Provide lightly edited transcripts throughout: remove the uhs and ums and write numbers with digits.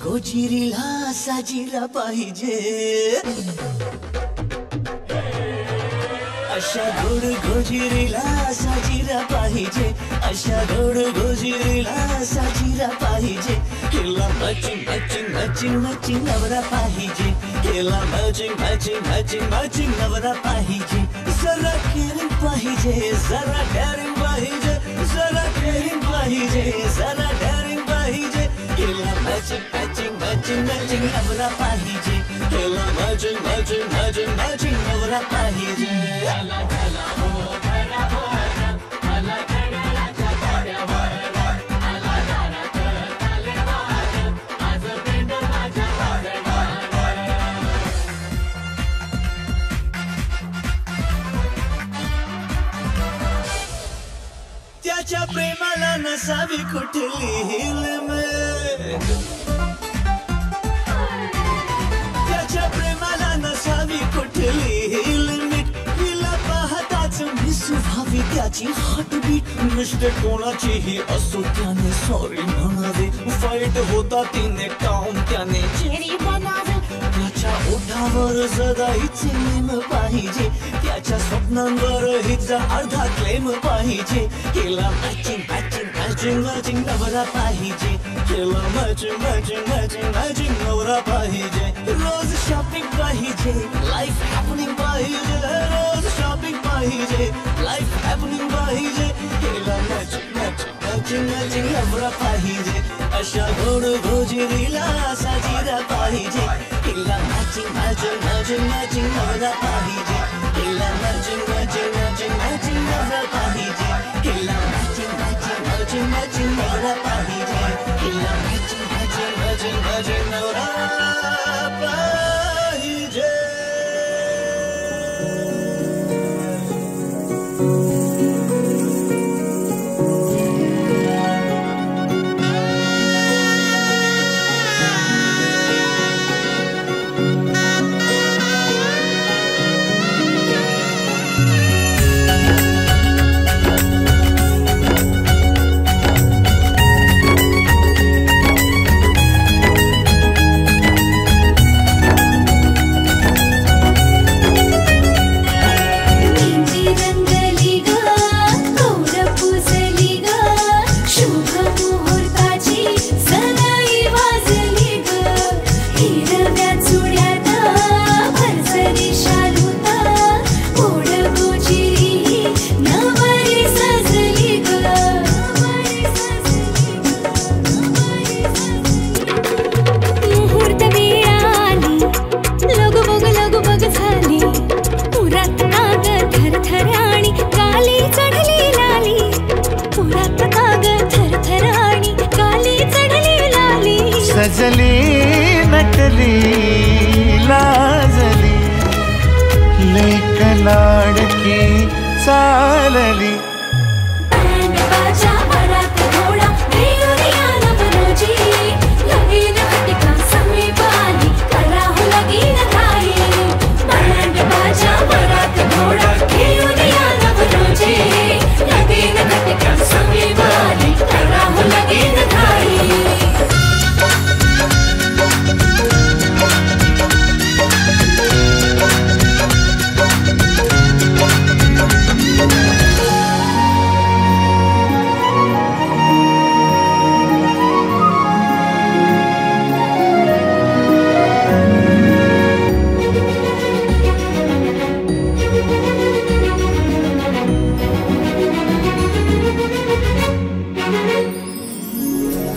गोचिरीला साजीला पाहिजे अशा गोड गोजिरीला साजीला पाहिजे अशा गोड गोजिरीला साजीला पाहिजे केला मॅचिंग मॅचिंग मॅचिंग मॅचिंग नवरा पाहिजे केला मॅचिंग मॅचिंग मॅचिंग मॅचिंग नवरा पाहिजे जरा केअरिंग पाहिजे जरा डेअरिंग पाहिजे जरा केअरिंग पाहिजे जरा डेअरिंग पाहिजे केला मॅचिंग मॅचिंग मॅचिंग मॅचिंग नवरा पाहिजे केला मॅचिंग मॅचिंग मॅचिंग मॅचिंग नवरा पाहिजे चला चला हो भरा भरा मला घड्याळाच्या गाड्यावर आला दारात तलेवार आज पेंड माझ्या वाड्यावर त्याच्या प्रेमाला नसावी कुठली हिलमेट त्याच्या प्रेमाला नसावी कुठली हिलमेट हिला पाहताच मिस व्हावी त्याची हार्टबीट मिस्टेक कोणाचीही असो त्याने सॉरी म्हणावे फाईट होता तिने काम त्याने चेरी बनावे त्याच्या ओठावर सदा हिचे नेम पाहिजे त्याच्या स्वप्नांवर हिचा अर्धा क्लेम पाहिजे केला मॅचिंग मॅचिंग मॅचिंग मॅचिंग नवरा पाहिजे केला मॅचिंग मॅचिंग मॅचिंग मॅचिंग नवरा पाहिजे रोज शॉपिंग पाहिजे लाईफ हॅपनिंग पाहिजे रोज शॉपिंग पाहिजे लाईफ हॅपनिंग पाहिजे केला मॅचिंग मॅचिंग मॅचिंग मॅचिंग नवरा पाहिजे अशा गोड गोजिरीला साजीरा पाहिजे केला मॅचिंग मॅचिंग मॅचिंग मॅचिंग नवरा पाहिजे केला मॅचिंग मॅचिंग मॅचिंग मॅचिंग नवरा पाहिजे केला मॅचिंग मॅचिंग मॅचिंग मॅचिंग नवरा पाहिजे केला मॅचिंग मॅचिंग मॅचिंग मॅचिंग नवरा पाहिजे नाचली नटली लाजली लेक लाडकी चालली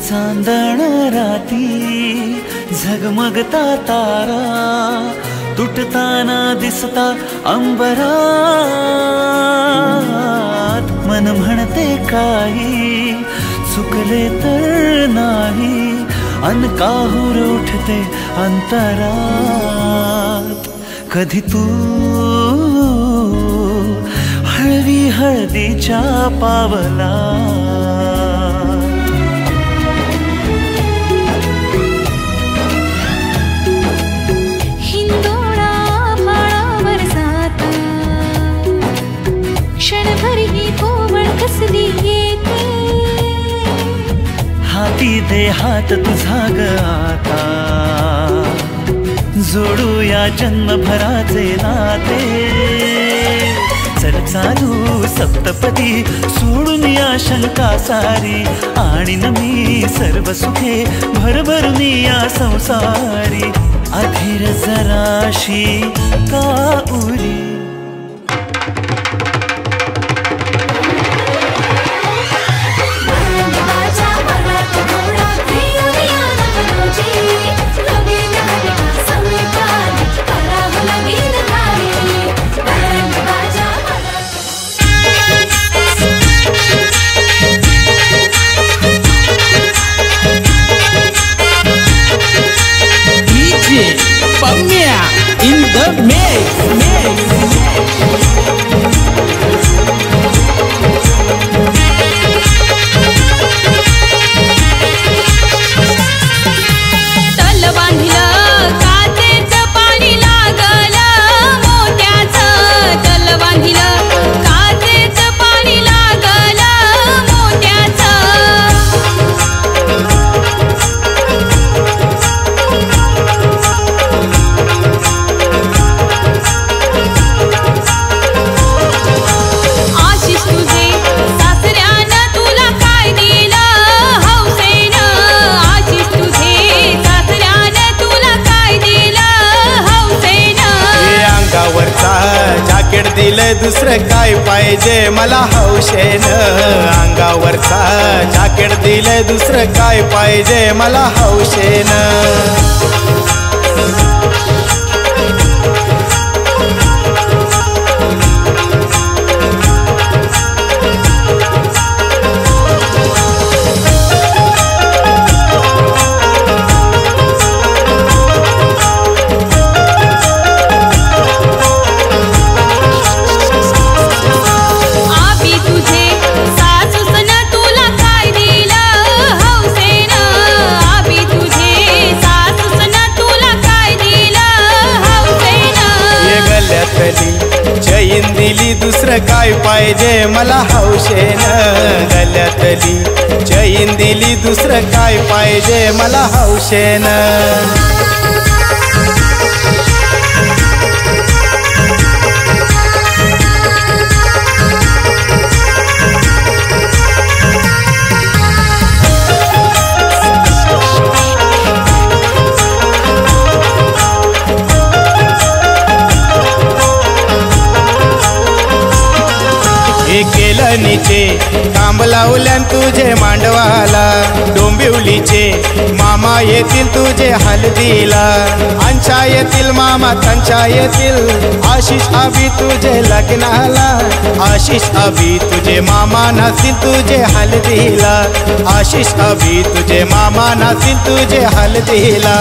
चांदण राती झगमगता तारा तुटताना दिसता अंबरात मन म्हणते काही चुकले तर नाही अन काहूर उठते अंतरात कधी तू हळवी हळदीच्या पावला हाती दे हात तुझा ग आता जोडूया जन्मभराचे नाते चल चालू सप्तपदी सोडून या शंका सारी आणि मी सर्व सुखे भरभरून या संसारी अधीर जराशी का उरी in the mix. तल बांधिलं काचेच पाणी लागलं मोत्याचं तल बांधिलं काचेच पाणी लागलं मोत्याचं जाकेट दिलंय दुसरं काय पाहिजे मला हौशेनं अंगावरचा जाकेट दिलंय दुसरं काय पाहिजे मला हौशेनं चैन दिली दुसरं काय पाहिजे मला हौशेनं गल्यातली चैन दिली दुसरं काय पाहिजे मला हौशेनं केलं निचे गे तांब लावल्यान तुझे मांडवाला डोंबिवलीचे मामा येतील तुझे हल्दीला अंशा येतील मामा कंचा येतील आशिष अभि तुझे लग्नाला आशिष अभि तुझे मामा नाचतील तुझे हल्दीला आशिष अभि तुझे मामा नाचतील तुझे हल्दीला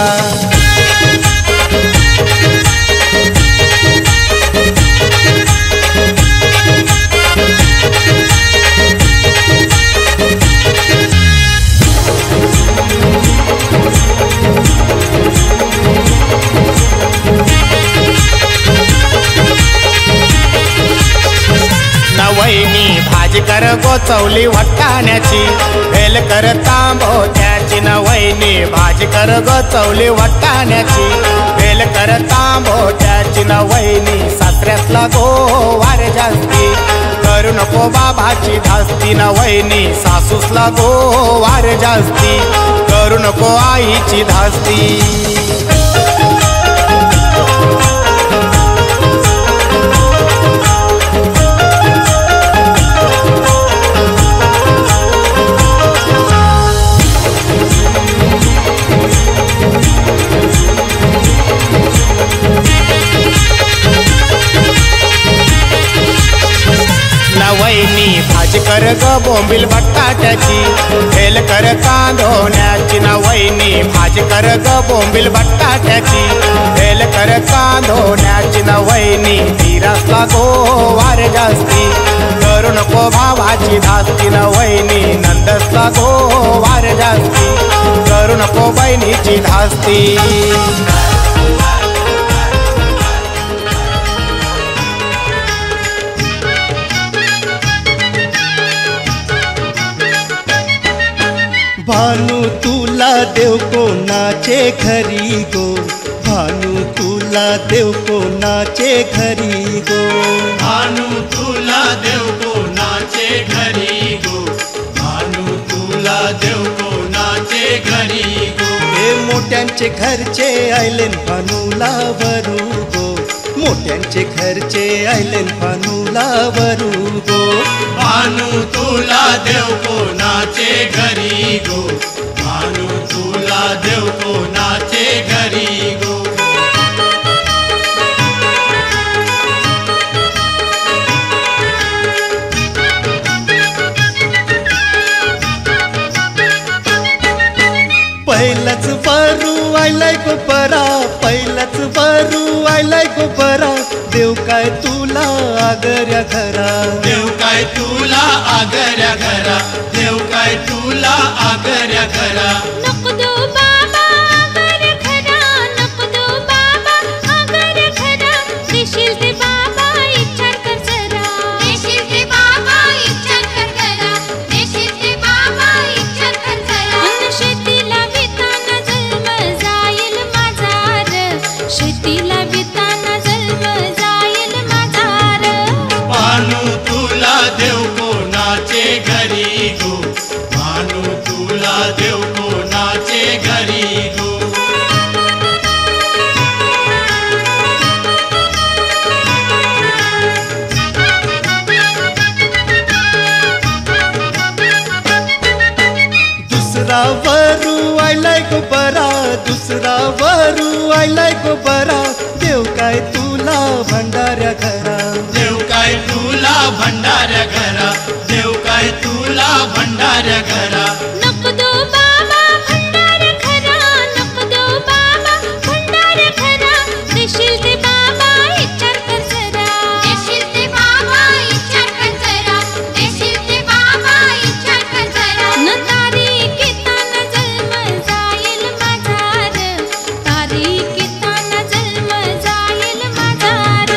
नवैनी भाजी कर गोचवली वट्टाण्याची भेल कर तांबोत्याची नवैनी भाजी कर गोचवली वट्टाण्याची भेल कर तांबोत्याची नवैनी सासऱ्यातला गोवार जास्ती करू नको बाबाची धास्ती नवैनी सासूसला गोवार जास्ती करू नको आईची धास्ती नवैनी भाजी कर ग बोंबील बटाट्याची भेल कर कांदोण्याची नवैनी भाजी कर ग बोंबील बटाट्याची भेल कर कांदोण्याची नवैनी धीरासला गोवार जास्ती करू नको भावाची धास्ती नवैनी नंदसला गोवार जास्ती करू नको बहिणीची धास्ती भानू तुला देव कोणाचे घरी गो भानू तुला देव कोणाचे घरी गो भानू तुला देव कोणाचे घरी गो भानू तुला देव कोणाचे घरी गो हे मोठ्यांचे घरचे आयलेन भानूला वरू गो मोठ्यांचे घरचे आयलेन भानूला वरू गो भानू तुला देव कोणाचे घरी गो भानू तुला देव कोणाचे घरी गो पहिलंच वरू आयलाय गो बरा पहिलंच वरू आयलाय गो बरा देव काय तुला आगऱ्या घरा देव काय तुला आगऱ्या घरा देव काय तुला आगऱ्या घरा नको देऊ बाबा आगर खरा नको देऊ बाबा आगर खरा देशील ते बाबा इच्छा कर जरा देशील ते बाबा इच्छा कर जरा देशील ते बाबा इच्छा कर जरा शेतीला बिताना जन्म जाईल माझार शेतीला बिताना जन्म जाईल माझार भानू तुला देव कोणाचे घरी गो भानू तुला देव कोणाचे घरी गो दुसरा वरू आयलाय गो बरा दुसरा वरू आयलाय गो बरा देव काय तुला भंडाऱ्या घरा देव काय तुला भंडाऱ्या घरा देव काय तुला भंडाऱ्या घरा नको देऊ बाबा भंडार खरा नको देऊ बाबा भंडार खरा देशील ते बाबा इच्छा कर जरा देशील ते बाबा इच्छा कर जरा देशील ते बाबा इच्छा कर जरा न तारीखीतान जन्म जाईल माझार तारीखीतान जन्म जाईल माझार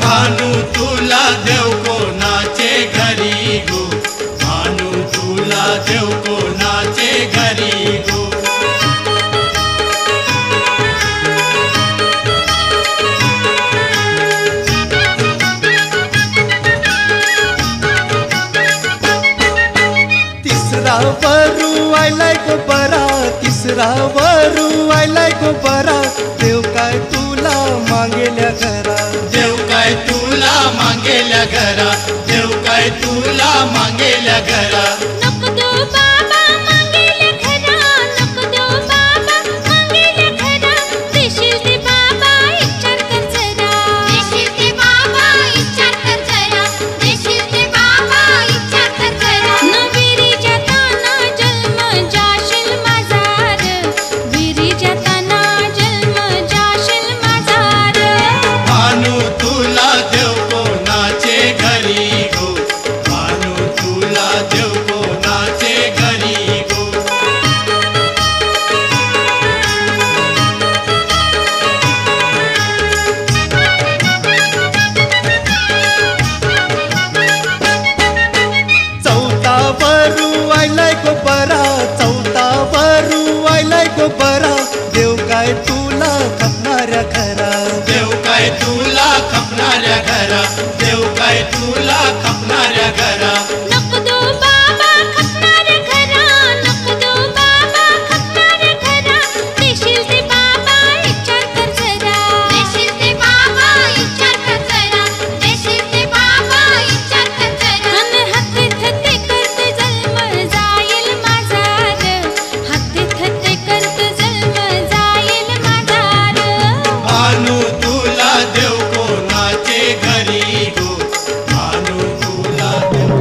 भानू तुला देव कोणाचे घरी गो भानू तुला देव कोणाचे घरी गो तिसरा वरू आयलाय गो बरा तिसरा वरू आयलाय गो बरा देव काय तुला मागेल्या घरा देव काय तुला मागेल्या घरा देव काय तुला मागेल्या घरा नको देऊ बाबा मागेल्या घरा नको देऊ बाबा मागेल्या घरा देशील ते बाबा विचार कर जरा देशील ते बाबा विचार कर जरा देशील ते बाबा विचार कर जरा न विरीच्या ताना जन्म जाशील माझार विरीच्या ताना जन्म जाशील माझार भानू तुला देव कोणाचे घरी गो भानू तुला देव कोणाचे घरी गो चौथा वरू आयलाय गो बरा चौथा वरू आयलाय गो बरा देव काय तुला खपणाऱ्या खरा देव काय तुला खपणाऱ्या घरा देव काय तुला खपणाऱ्या घरा नको देऊ बाबा खपणाऱ्या घरा नको देऊ बाबा खपणाऱ्या घरा देशील ते बाबा विचार कर जरा देशील ते बाबा विचार कर जरा देशील ते बाबा विचार कर जरा अन हाते थते करत जन्म जाईल माझार हाते थते करत जन्म जाईल माझार भानू तुला देव कोणाचे घरी गो भानू तुला देव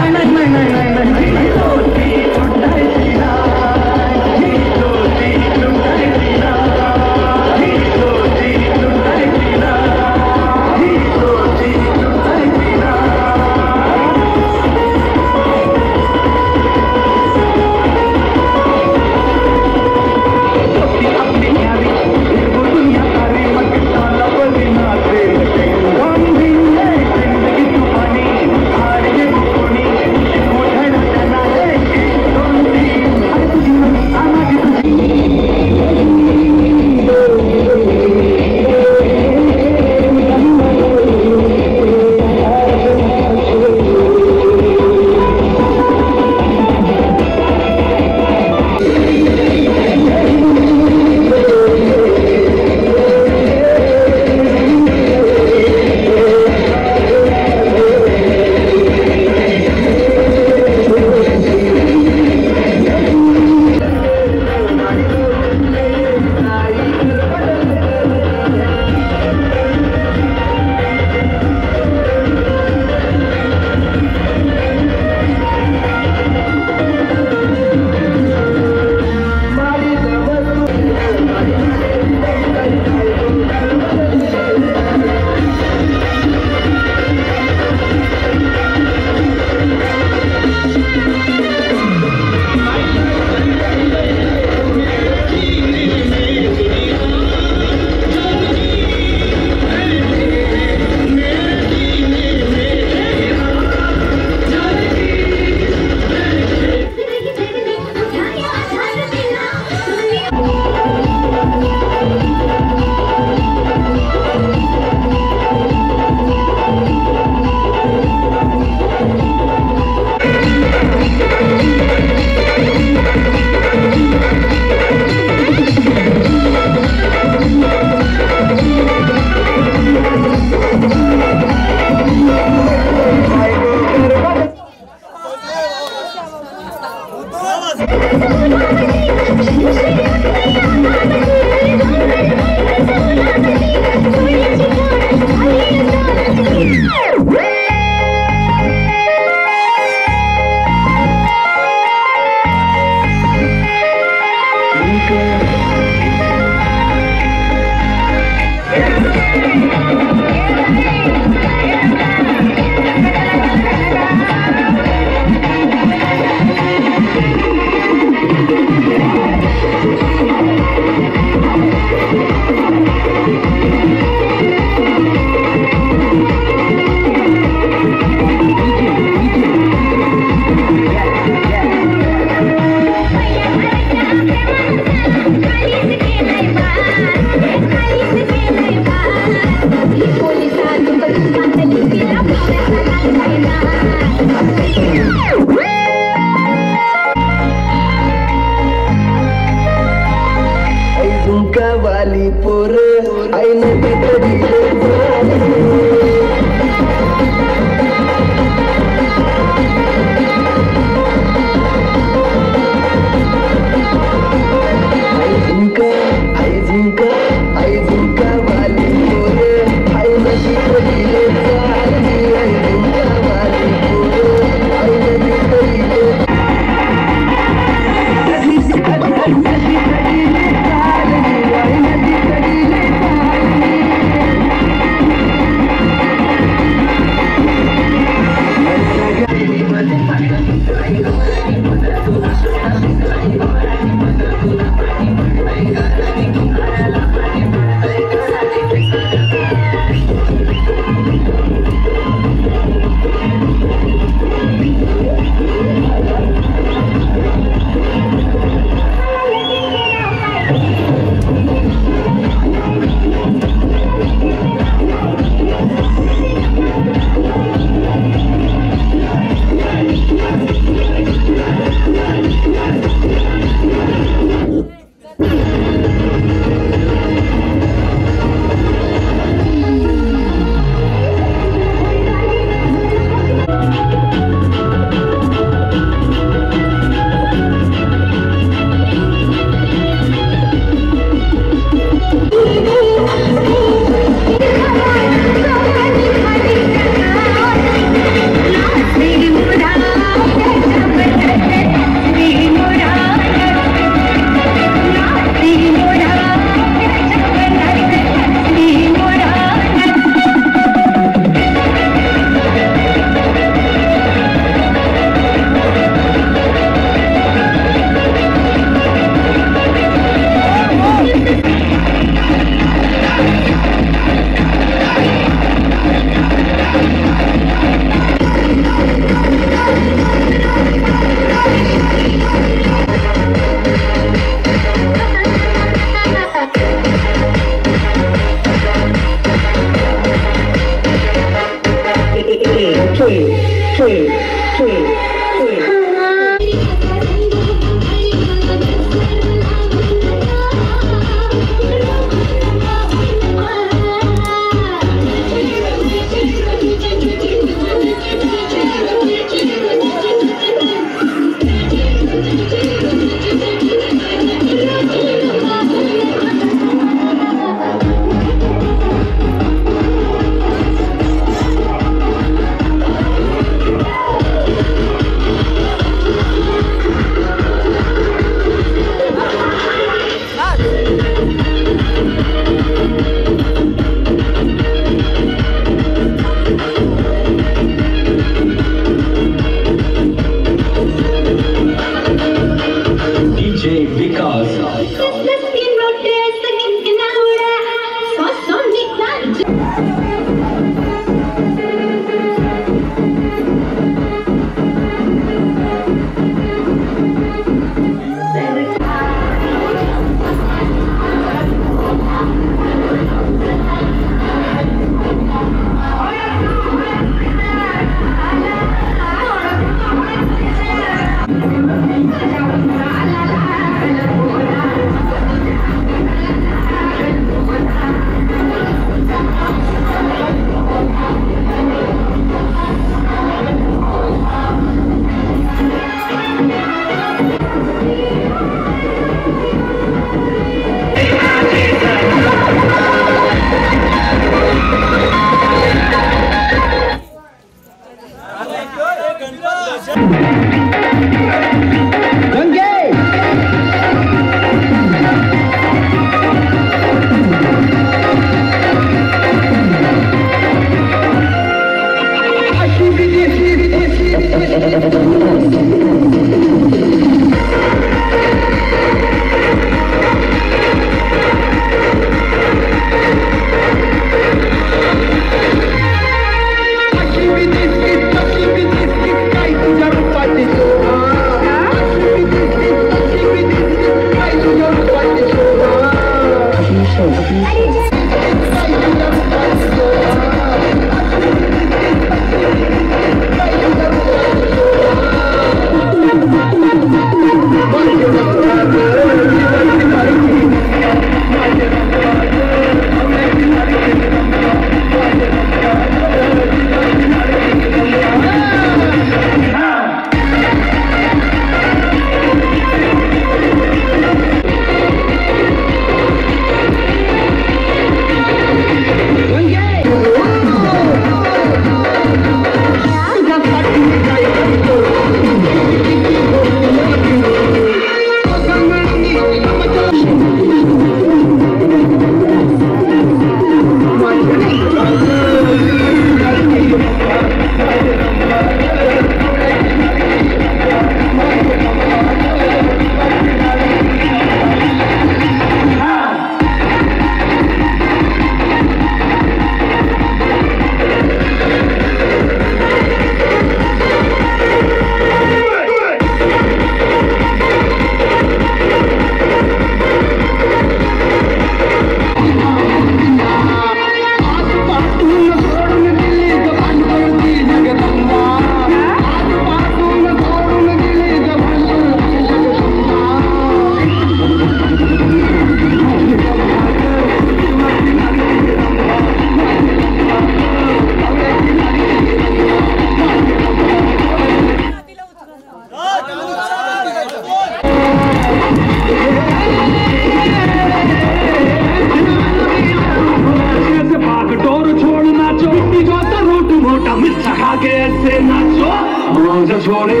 जा छोरे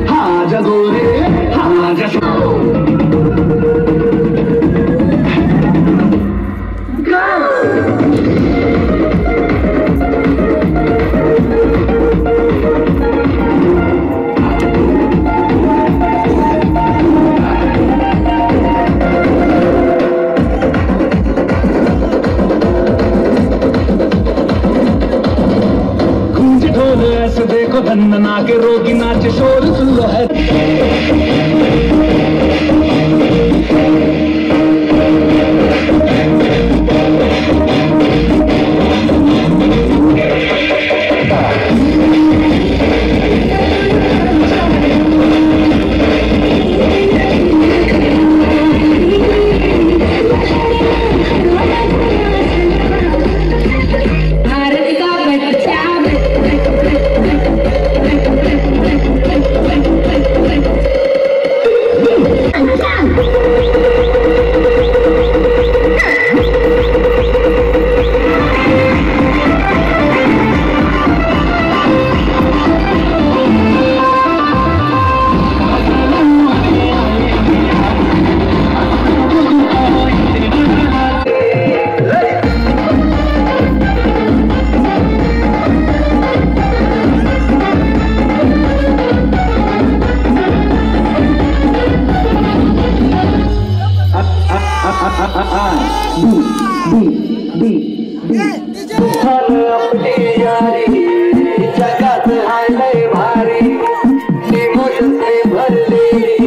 हाँ जा गोरे हाँ जा देखो धन्ना के रोगी नाचे शोर सुन लो है जगत है भारी इमोशन से भर